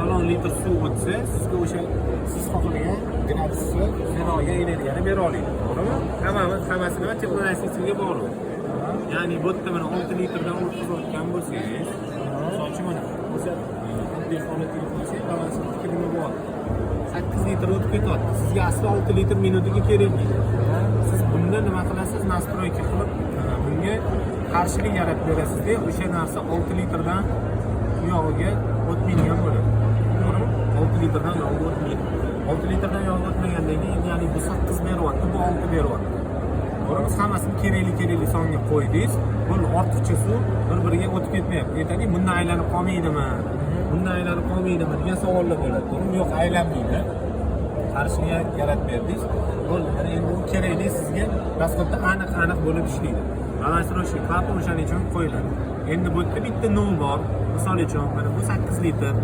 talon litr suv o'tsa, sizga o'sha siz xohlagan gradusni fenologa energiyani bera oladi. To'g'rimi? Hammasini texnologiyasiga bog'liq. Ya'ni bu yerda mana 6 litrdan o'tkazayotgan bo'lsangiz, misol uchun mana o'sha oddiy holatiga qo'ysak, balansini nima bo'ladi? 8 litr o'tib ketyapti. Sizga asli 6 litr minutiga kerak. Siz bunda nima qilasiz? Nastroyka qilib, bunga qarshilik yaratib berasizda, o'sha narsa 6 litrdan yog'iga o'tmaydigan bo'ladi. To'g'rimi? 6 litrdan yog'iga o'tmaydi. 6 litrdan yog' o'tmagandan keyin, ya'ni bu 8 beryapti, bu 6 beryapti. To'g'rimi? Hammasini kerakli songa qo'ydingiz, bu ortiqcha suv bir-biriga o'tib ketmayapti. Aytadi, bundan aylanib qolmaydimi? Bundan aylanib qolmaydimi degan savollar bo'ladi. To'g'rimi? Yo'q, aylanmaydi. Qarshilik yaratib berdingiz. Bo'ldi. Endi bu kerakli sizga rasxodda aniq bo'lib ishlaydi. Balansировщик klapon o'shaning uchun qo'yiladi. Endi bu yerda bitta nol bor. Misol uchun, mana bu 8 litr